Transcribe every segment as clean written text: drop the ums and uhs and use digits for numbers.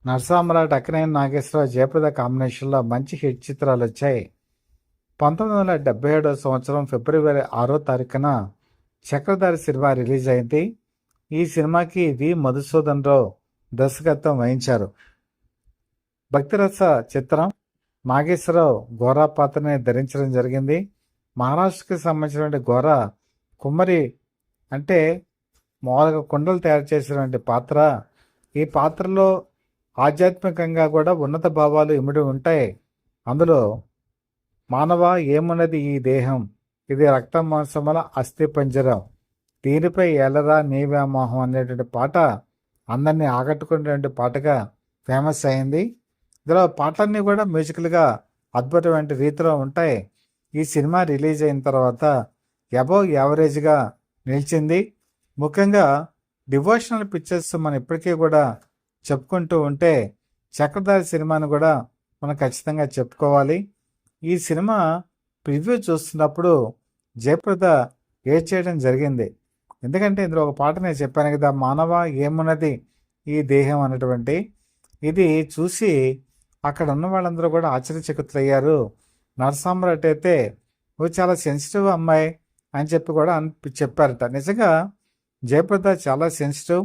నరసామ్రాట్, అక్కినేని నాగేశ్వరరావు, జయప్రద కాంబినేషన్లో మంచి హిట్ చిత్రాలు వచ్చాయి. 1977 సంవత్సరం ఫిబ్రవరి 6వ తారీఖున చక్రధారి సినిమా రిలీజ్ అయింది. ఈ సినిమాకి వి మధుసూదన్ రావు దర్శకత్వం వహించారు. భక్తిరస చిత్రం. నాగేశ్వరరావు ఘోరా పాత్రని ధరించడం జరిగింది. మహారాష్ట్రకి సంబంధించినటువంటి ఘోరా కుమ్మరి, అంటే మామూలుగా కుండలు తయారు చేసినటువంటి పాత్ర. ఈ పాత్రలో ఆధ్యాత్మికంగా కూడా ఉన్నత భావాలు ఇమిడి ఉంటాయి. అందులో మానవ ఏమున్నది ఈ దేహం, ఇది రక్త మాంసముల అస్థి పంజరం, దీనిపై ఎలరా నీ వ్యామోహం అనేటువంటి పాట అందరినీ ఆకట్టుకునేటువంటి పాటగా ఫేమస్ అయింది. ఇందులో పాటలన్నీ కూడా మ్యూజికల్గా అద్భుతమైన రీతిలో ఉంటాయి. ఈ సినిమా రిలీజ్ అయిన తర్వాత అబవ్ యావరేజ్గా నిలిచింది. ముఖ్యంగా డివోషనల్ పిక్చర్స్ మనం ఇప్పటికీ కూడా చెప్పుకుంటూ ఉంటే చక్రధారి సినిమాను కూడా మనం ఖచ్చితంగా చెప్పుకోవాలి. ఈ సినిమా ప్రివ్యూ చూస్తున్నప్పుడు జయప్రద చేయడం జరిగింది. ఎందుకంటే ఇందులో ఒక పాట నేను చెప్పాను కదా, మానవ ఏమున్నది ఈ దేహం అన్నటువంటి. ఇది చూసి అక్కడ ఉన్న వాళ్ళందరూ కూడా ఆశ్చర్యచకితులయ్యారు. నరసామ్రాట్ అయితే నువ్వు చాలా సెన్సిటివ్ అమ్మాయి అని చెప్పి కూడా చెప్పారట. నిజంగా జయప్రద చాలా సెన్సిటివ్.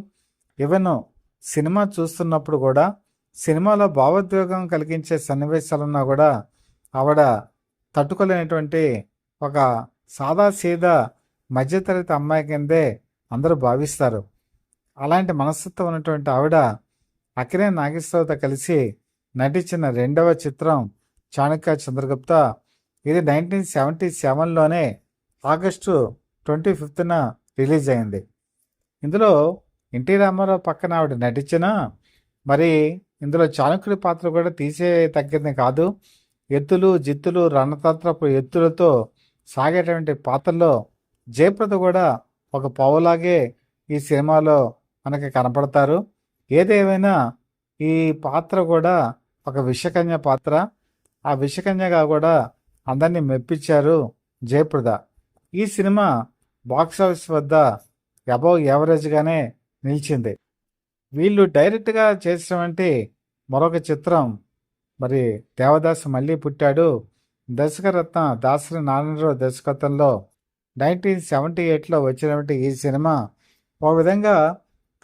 ఈవెన్ సినిమా చూస్తున్నప్పుడు కూడా సినిమాలో భావోద్వేగం కలిగించే సన్నివేశాలున్నా కూడా ఆవిడ తట్టుకోలేనటువంటి ఒక సాదాసీదా మధ్యతరగతి అమ్మాయి కిందే అందరూ భావిస్తారు. అలాంటి మనస్తత్వం ఉన్నటువంటి ఆవిడ అక్కినేని నాగేశ్వరరావుతో కలిసి నటించిన రెండవ చిత్రం చాణక్య చంద్రగుప్త. ఇది 1977లోనే ఆగస్టు 25న రిలీజ్ అయింది. ఇందులో ఎన్టీ రామారావు పక్కన ఆవిడ నటించిన, మరి ఇందులో చాణక్యుడి పాత్ర కూడా తీసే తగ్గింది కాదు. ఎత్తులు జిత్తులు రణతంత్రపు ఎత్తులతో సాగేటువంటి పాత్రలో జయప్రద కూడా ఒక పావులాగే ఈ సినిమాలో మనకి కనపడతారు. ఏదేమైనా ఈ పాత్ర కూడా ఒక విషకన్య పాత్ర. ఆ విషకన్యగా కూడా అందరినీ మెప్పించారు జయప్రద. ఈ సినిమా బాక్సాఫీస్ వద్ద అబవ్ యావరేజ్గానే నిలిచింది. వీళ్ళు డైరెక్ట్గా చేసినటువంటి మరొక చిత్రం మరి దేవదాసు మళ్ళీ పుట్టాడు. దర్శకరత్న దాసరి నారాయణరావు దర్శకత్వంలో 1978లో వచ్చినటువంటి ఈ సినిమా ఒక విధంగా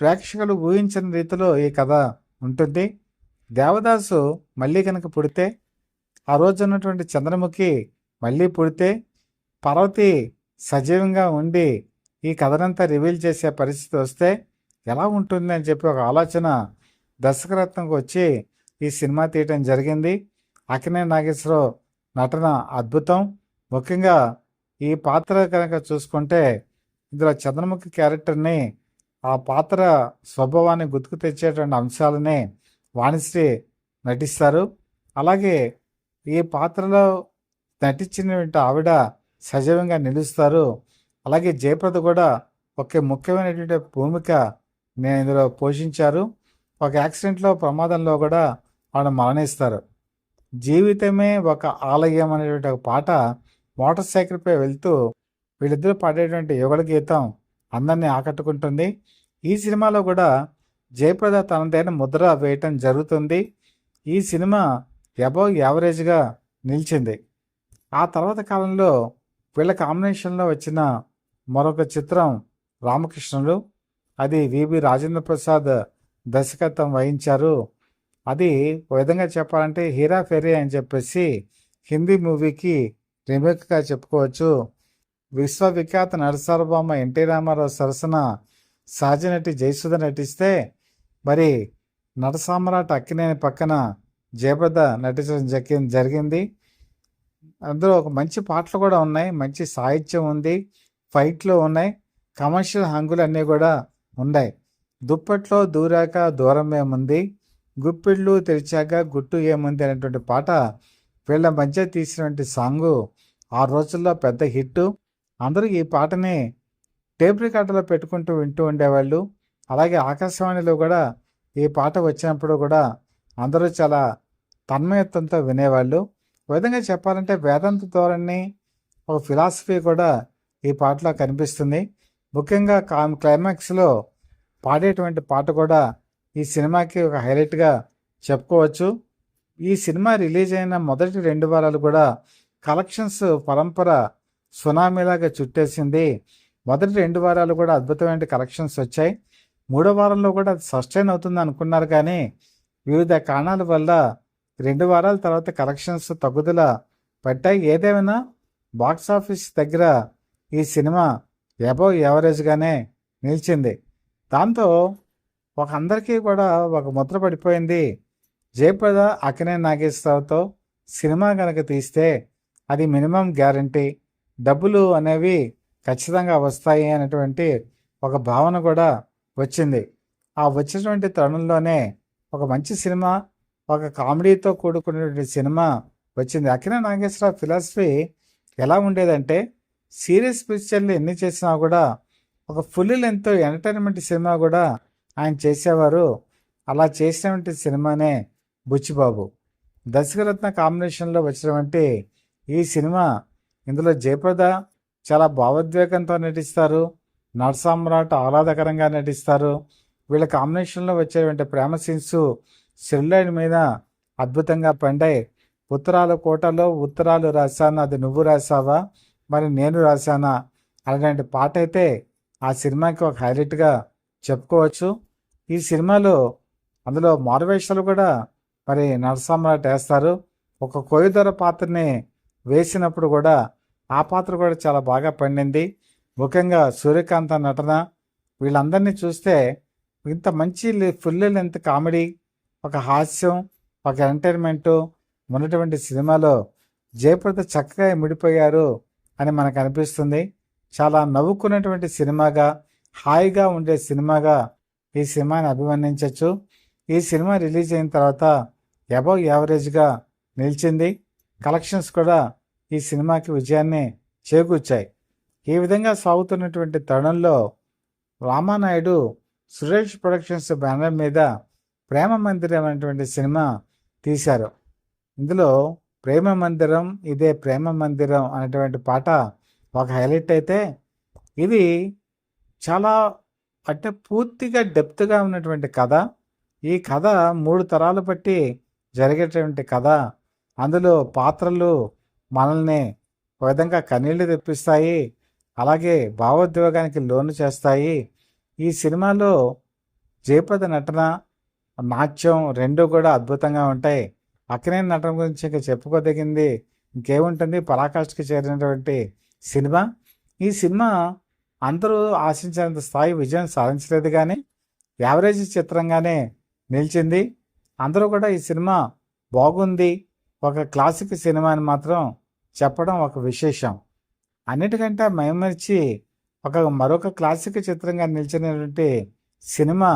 ప్రేక్షకులు ఊహించిన రీతిలో ఈ కథ ఉంటుంది. దేవదాసు మళ్ళీ కనుక పుడితే, ఆ రోజు ఉన్నటువంటి చంద్రముఖి మళ్ళీ పుడితే, పార్వతి సజీవంగా ఉండి ఈ కథనంతా రివీల్ చేసే పరిస్థితి వస్తే ఎలా ఉంటుంది అని చెప్పి ఒక ఆలోచన దర్శకరత్నంకి వచ్చి ఈ సినిమా తీయటం జరిగింది. అక్కినేని నాగేశ్వరరావు నటన అద్భుతం. ముఖ్యంగా ఈ పాత్ర కనుక చూసుకుంటే ఇందులో చంద్రముఖి క్యారెక్టర్ని, ఆ పాత్ర స్వభావాన్ని గుర్తుకు తెచ్చేటువంటి అంశాలని వాణిశ్రీ నటిస్తారు. అలాగే ఈ పాత్రలో నటించినటువంటి ఆవిడ సజీవంగా నిలుస్తారు. అలాగే జయప్రద కూడా ఒక ముఖ్యమైనటువంటి భూమిక నేను ఇందులో పోషించారు. ఒక యాక్సిడెంట్లో ప్రమాదంలో కూడా ఆవిడ మరణిస్తారు. జీవితమే ఒక ఆలయం అనేటువంటి ఒక పాట మోటార్ సైకిల్పై వెళ్తూ వీళ్ళిద్దరూ పాడేటువంటి యుగళ గీతం అందరినీ ఆకట్టుకుంటుంది. ఈ సినిమాలో కూడా జయప్రద తనదైన ముద్ర వేయటం జరుగుతుంది. ఈ సినిమా అబవ్ యావరేజ్గా నిలిచింది. ఆ తర్వాత కాలంలో వీళ్ళ కాంబినేషన్లో వచ్చిన మరొక చిత్రం రామకృష్ణుడు. అది వివి రాజేంద్ర ప్రసాద్ దర్శకత్వం వహించారు. అది ఒక విధంగా చెప్పాలంటే హీరా ఫెరీ అని చెప్పేసి హిందీ మూవీకి రీమేక్గా చెప్పుకోవచ్చు. విశ్వవిఖ్యాత నరసార్వభౌమ ఎన్టీ రామారావు సరసన సహజ నటి జయసుధ నటిస్తే, మరి నరసామ్రాట్ అక్కినేని పక్కన జయప్రద నటించడం జరిగింది. అందులో ఒక మంచి పాటలు కూడా ఉన్నాయి, మంచి సాహిత్యం ఉంది, ఫైట్లు ఉన్నాయి, కమర్షియల్ హంగులు అన్నీ కూడా ఉన్నాయి. దుప్పట్లో దూరాక దూరం ఏముంది, గుప్పిళ్ళు తెరిచాక గుట్టు ఏముంది అనేటువంటి పాట వీళ్ళ మధ్య తీసినటువంటి సాంగు ఆ రోజుల్లో పెద్ద హిట్టు. అందరూ ఈ పాటని టేప్ రికార్డులో పెట్టుకుంటూ వింటూ ఉండేవాళ్ళు. అలాగే ఆకాశవాణిలో కూడా ఈ పాట వచ్చినప్పుడు కూడా అందరూ చాలా తన్మయత్వంతో వినేవాళ్ళు. ఒక విధంగా చెప్పాలంటే వేదాంత ధోరణి, ఒక ఫిలాసఫీ కూడా ఈ పాటలో కనిపిస్తుంది. ముఖ్యంగా క్లైమాక్స్లో పాడేటువంటి పాట కూడా ఈ సినిమాకి ఒక హైలైట్గా చెప్పుకోవచ్చు. ఈ సినిమా రిలీజ్ అయిన మొదటి 2 వారాలు కూడా కలెక్షన్స్ పరంపర సునామీలాగా చుట్టేసింది. మొదటి 2 వారాలు కూడా అద్భుతమైన కలెక్షన్స్ వచ్చాయి. మూడో వారంలో కూడా అది సస్టైన్ అవుతుంది అనుకున్నారు కానీ వివిధ కారణాల వల్ల 2 వారాల తర్వాత కలెక్షన్స్ తగ్గుదల పట్టాయి. ఏదేమైనా బాక్స్ ఆఫీస్ దగ్గర ఈ సినిమా అబవ్ యావరేజ్గానే నిలిచింది. దాంతో అందరికీ కూడా ఒక ముద్ర పడిపోయింది. జయప్రద అక్కినేని నాగేశ్వరరావుతో సినిమా కనుక తీస్తే అది మినిమం గ్యారంటీ, డబ్బులు అనేవి ఖచ్చితంగా వస్తాయి అనేటువంటి ఒక భావన కూడా వచ్చింది. ఆ వచ్చినటువంటి తరుణంలోనే ఒక మంచి సినిమా, ఒక కామెడీతో కూడుకున్నటువంటి సినిమా వచ్చింది. అక్కినేని నాగేశ్వరరావు ఫిలాసఫీ ఎలా ఉండేదంటే సీరియస్ పిక్చర్లు ఎన్ని చేసినా కూడా ఒక ఫుల్ లెంత్ ఎంటర్టైన్మెంట్ సినిమా కూడా ఆయన చేసేవారు. అలా చేసినటువంటి సినిమానే బుచ్చిబాబు. దర్శకరత్న కాంబినేషన్లో వచ్చినటువంటి ఈ సినిమా, ఇందులో జయప్రద చాలా భావోద్వేగంతో నటిస్తారు, నటసామ్రాట్ ఆహ్లాదకరంగా నటిస్తారు. వీళ్ళ కాంబినేషన్లో వచ్చేటువంటి ప్రేమ సీన్స్ సెల్యులాయిడ్ మీద అద్భుతంగా పండాయి. ఉత్తరాల కోటలో ఉత్తరాలు రాశాను, అది నువ్వు రాసావా మరి నేను రాశానా అలాంటి పాట అయితే ఆ సినిమాకి ఒక హైలైట్గా చెప్పుకోవచ్చు. ఈ సినిమాలో అందులో మారువేషాలు కూడా మరి నరసామ్రాట్ వేస్తారు. ఒక కోయిదొర పాత్రని వేసినప్పుడు కూడా ఆ పాత్ర కూడా చాలా బాగా పండింది. ముఖ్యంగా సూర్యకాంత నటన, వీళ్ళందరినీ చూస్తే ఇంత మంచి ఫుల్ లెంత్ కామెడీ, ఒక హాస్యం, ఒక ఎంటర్టైన్మెంటు ఉన్నటువంటి సినిమాలో జయప్రద చక్కగా మిడిపోయారు అని మనకు అనిపిస్తుంది. చాలా నవ్వుకున్నటువంటి సినిమాగా, హాయిగా ఉండే సినిమాగా ఈ సినిమాని అభివర్ణించవచ్చు. ఈ సినిమా రిలీజ్ అయిన తర్వాత అబవ్ యావరేజ్గా నిలిచింది. కలెక్షన్స్ కూడా ఈ సినిమాకి విజయాన్ని చేకూర్చాయి. ఈ విధంగా సాగుతున్నటువంటి తరుణంలో రామానాయుడు సురేష్ ప్రొడక్షన్స్ బ్యానర్ మీద ప్రేమ మందిరం అనేటువంటి సినిమా తీశారు. ఇందులో ప్రేమ మందిరం ఇదే ప్రేమ మందిరం అనేటువంటి పాట ఒక హైలైట్ అయితే, ఇది చాలా అంటే పూర్తిగా డెప్త్గా ఉన్నటువంటి కథ. ఈ కథ 3 తరాలు బట్టి జరిగేటువంటి కథ. అందులో పాత్రలు మనల్ని ఒక విధంగా కన్నీళ్లు తెప్పిస్తాయి, అలాగే భావోద్వేగానికి లోను చేస్తాయి. ఈ సినిమాలో జయప్రద నటన, నాట్యం రెండు కూడా అద్భుతంగా ఉంటాయి. అక్కినేని నటన గురించి ఇంకా చెప్పుకోదగింది ఇంకేముంటుంది, పరాకాష్ఠకి చేరినటువంటి సినిమా. ఈ సినిమా అందరూ ఆశించినంత స్థాయి విజయం సాధించలేదు కానీ యావరేజ్ చిత్రంగానే నిలిచింది. అందరూ కూడా ఈ సినిమా బాగుంది, ఒక క్లాసిక్ సినిమా అని మాత్రం చెప్పడం ఒక విశేషం. అన్నిటికంటే మైమరిచి మరొక క్లాసిక్ చిత్రంగా నిలిచినటువంటి సినిమా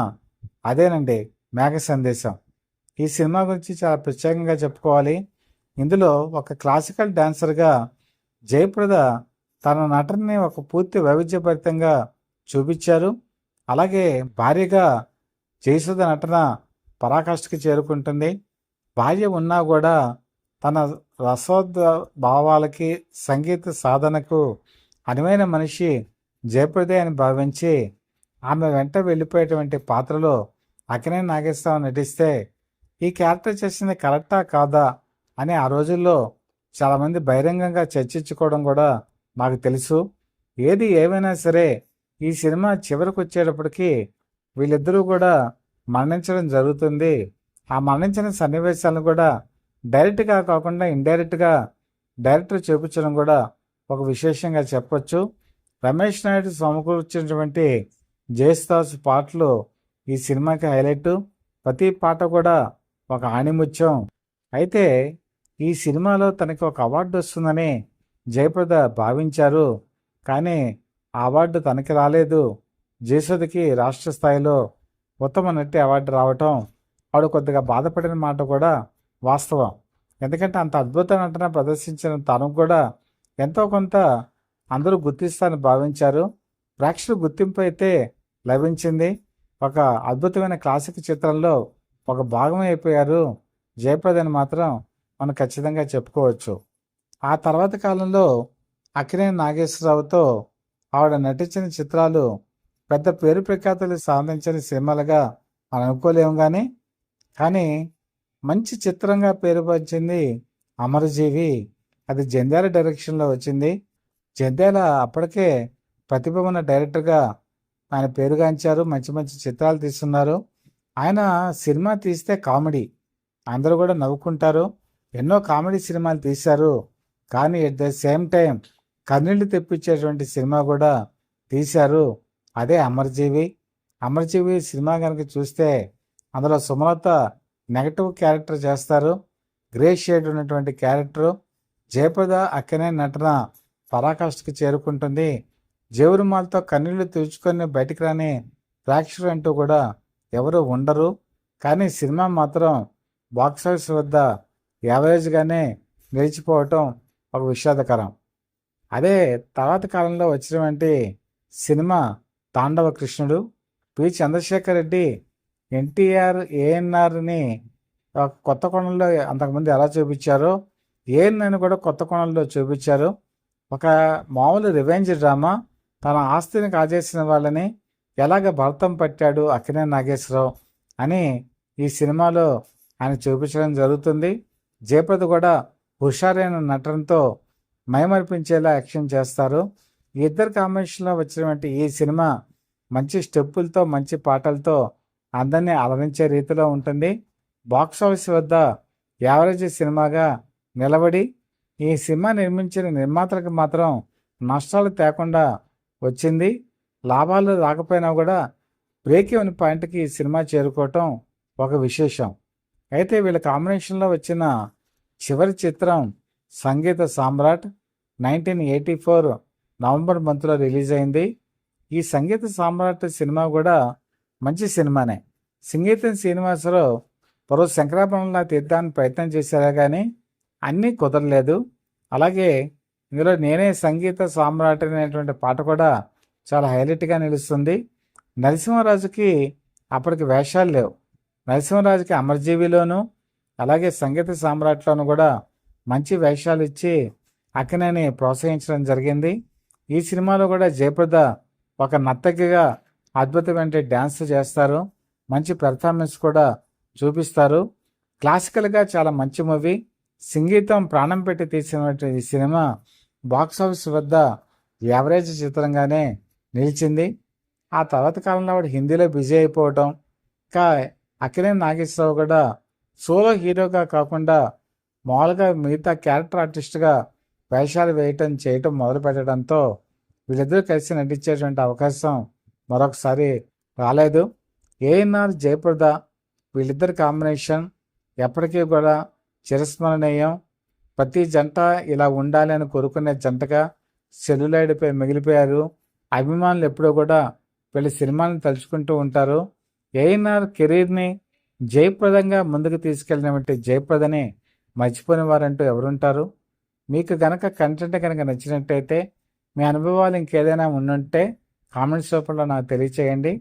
అదేనండి మేఘ సందేశం. ఈ సినిమా గురించి చాలా ప్రత్యేకంగా చెప్పుకోవాలి. ఇందులో ఒక క్లాసికల్ డాన్సర్గా జయప్రద తన నటనని ఒక పూర్తి వైవిధ్యభరితంగా చూపించారు. అలాగే భార్యగా జయసుధ నటన పరాకాష్ఠకి చేరుకుంటుంది. భార్య ఉన్నా కూడా తన రసోద్ద భావాలకి, సంగీత సాధనకు అనువైన మనిషి జయప్రదే అని భావించి ఆమె వెంట వెళ్ళిపోయేటువంటి పాత్రలో అక్కినేని నాగేశ్వరరావు నటిస్తే ఈ క్యారెక్టర్ చేసింది కరెక్టా కాదా అని ఆ రోజుల్లో చాలామంది బహిరంగంగా చర్చించుకోవడం కూడా నాకు తెలుసు. ఏది ఏమైనా సరే ఈ సినిమా చివరికి వచ్చేటప్పటికి వీళ్ళిద్దరూ కూడా మరణించడం జరుగుతుంది. ఆ మరణించిన సన్నివేశాలను కూడా డైరెక్ట్గా కాకుండా ఇండైరెక్ట్గా డైరెక్టర్ చూపించడం కూడా ఒక విశేషంగా చెప్పొచ్చు. రమేష్ నాయుడు సమకూర్చినటువంటి జయసుదాస్ పాటలు ఈ సినిమాకి హైలైట్. ప్రతి పాట కూడా ఒక ఆణిముత్యం. అయితే ఈ సినిమాలో తనకి ఒక అవార్డు వస్తుందని జయప్రద భావించారు, కానీ ఆ అవార్డు తనకి రాలేదు. జయసుధకి రాష్ట్ర స్థాయిలో ఉత్తమ నటి అవార్డు రావటం ఆవిడ కొద్దిగా బాధపడిన మాట కూడా వాస్తవం. ఎందుకంటే అంత అద్భుత నటన ప్రదర్శించిన తను కూడా ఎంతో కొంత అందరూ గుర్తిస్తారని భావించారు. ప్రేక్షకుల గుర్తింపు అయితే లభించింది. ఒక అద్భుతమైన క్లాసిక్ చిత్రంలో ఒక భాగం అయిపోయారు జయప్రదని మాత్రం మనం ఖచ్చితంగా చెప్పుకోవచ్చు. ఆ తర్వాత కాలంలో అక్కినేని నాగేశ్వరరావుతో ఆవిడ నటించిన చిత్రాలు పెద్ద పేరు ప్రఖ్యాతులు సాధించిన సినిమాలుగా మనం అనుకోలేము. కానీ మంచి చిత్రంగా పేరు వచ్చింది అమరజీవి. అది జంధ్యాల డైరెక్షన్లో వచ్చింది. జంధ్యాల అప్పటికే ప్రతిభ ఉన్న డైరెక్టర్గా ఆయన పేరుగాంచారు. మంచి మంచి చిత్రాలు తీస్తున్నారు. ఆయన సినిమా తీస్తే కామెడీ, అందరూ కూడా నవ్వుకుంటారు. ఎన్నో కామెడీ సినిమాలు తీశారు. కానీ ఎట్ ద సేమ్ టైం కన్నీళ్లు తెప్పించేటువంటి సినిమా కూడా తీశారు. అదే అమరజీవి. అమరజీవి సినిమా కనుక చూస్తే అందులో సుమలత నెగటివ్ క్యారెక్టర్ చేస్తారు. గ్రే షేడ్ ఉన్నటువంటి క్యారెక్టరు. జయప్రద అక్కనే నటన పరాకాష్ఠకి చేరుకుంటుంది. జేవురుమాలతో కన్నీళ్లు తుడుచుకొని బయటికి రాని ప్రేక్షకులు అంటూ కూడా ఎవరు ఉండరు. కానీ సినిమా మాత్రం బాక్సాఫీస్ వద్ద యావరేజ్గానే నిలిచిపోవటం ఒక విషాదకరం. అదే తర్వాత కాలంలో వచ్చినటువంటి సినిమా తాండవ కృష్ణుడు. పి చంద్రశేఖర్ రెడ్డి ఎన్టీఆర్ ఏఎన్ఆర్ని కొత్త కోణంలో అంతకుముందు ఎలా చూపించారో ఏఎన్ఆర్ని కూడా కొత్త కోణంలో చూపించారు. ఒక మామూలు రివెంజ్ డ్రామా, తన ఆస్తిని కాజేసిన వాళ్ళని ఎలాగ భరతం పట్టాడు అక్కినేని నాగేశ్వరరావు అని ఈ సినిమాలో ఆయన చూపించడం జరుగుతుంది. జయప్రద కూడా హుషారైన నటనతో మైమరిపించేలా యాక్షన్ చేస్తారు. ఈ ఇద్దరు కాంబినేషన్లో వచ్చినటువంటి ఈ సినిమా మంచి స్టెప్పులతో మంచి పాటలతో అందరినీ అలరించే రీతిలో ఉంటుంది. బాక్స్ ఆఫీస్ వద్ద యావరేజ్ సినిమాగా నిలబడి ఈ సినిమా నిర్మించిన నిర్మాతలకు మాత్రం నష్టాలు తేకుండా వచ్చింది. లాభాలు రాకపోయినా కూడా బ్రేక్ ఈవెన్ పాయింట్కి ఈ సినిమా చేరుకోవటం ఒక విశేషం. అయితే వీళ్ళ కాంబినేషన్లో వచ్చిన చివరి చిత్రం సంగీత సామ్రాట్ 1984 నవంబర్ మంత్లో రిలీజ్ అయింది. ఈ సంగీత సామ్రాట్ సినిమా కూడా మంచి సినిమానే. సంగీతం శ్రీనివాసరావు పరో శంకరాభరణంలా తీద్దానికి ప్రయత్నం చేశారా కానీ అన్నీ కుదరలేదు. అలాగే ఇందులో నేనే సంగీత సామ్రాట్ అనేటువంటి పాట కూడా చాలా హైలైట్గా నిలుస్తుంది. నరసింహరాజుకి అప్పటికి వేషాలు లేవు. నరసింహరాజుకి అమరజీవిలోను అలాగే సంగీత సామ్రాట్లోను కూడా మంచి వేషాలు ఇచ్చి అక్కినేని ప్రోత్సహించడం జరిగింది. ఈ సినిమాలో కూడా జయప్రద ఒక నర్తకిగా అద్భుతమైన డ్యాన్స్ చేస్తారు. మంచి పెర్ఫార్మెన్స్ కూడా చూపిస్తారు. క్లాసికల్గా చాలా మంచి మూవీ. సంగీతం ప్రాణం పెట్టి తీసినటువంటి ఈ సినిమా బాక్సాఫీస్ వద్ద యావరేజ్ చిత్రంగానే నిలిచింది. ఆ తర్వాత కాలంలో వాడు హిందీలో బిజీ అయిపోవటం, ఇంకా అక్కినేని నాగేశ్వరరావు కూడా సోలో హీరోగా కాకుండా మామూలుగా మిగతా క్యారెక్టర్ ఆర్టిస్ట్గా వేషాలు చేయటం మొదలు పెట్టడంతో వీళ్ళిద్దరూ కలిసి నటించేటువంటి అవకాశం మరొకసారి రాలేదు. ఏఎన్ఆర్ జయప్రద వీళ్ళిద్దరి కాంబినేషన్ ఎప్పటికీ కూడా చిరస్మరణీయం. ప్రతి జంట ఇలా ఉండాలి అని కోరుకునే జంటగా సెల్యులాయిడ్పై మిగిలిపోయారు. అభిమానులు ఎప్పుడూ కూడా వీళ్ళ సినిమాని తలుచుకుంటూ ఉంటారు. ఏఎన్ఆర్ కెరీర్ని జయప్రదంగా ముందుకు తీసుకెళ్ళినటువంటి జయప్రదని మర్చిపోయిన వారంటూ ఎవరుంటారు? మీకు గనక కంటెంట్ కనుక నచ్చినట్టయితే మీ అనుభవాలు ఇంకేదైనా ఉండుంటే కామెంట్స్ రూపంలో నాకు తెలియచేయండి.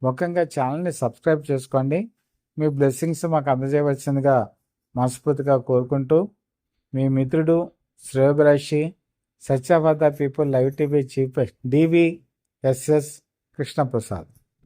ముఖ్యంగా ఛానల్ని సబ్స్క్రైబ్ చేసుకోండి. మీ బ్లెస్సింగ్స్ మాకు అందజేయవలసిందిగా మనస్ఫూర్తిగా కోరుకుంటూ మీ మిత్రుడు శ్రేయోభిలాషి సత్యవాద people live TV chief DVSS Krishnaprasad.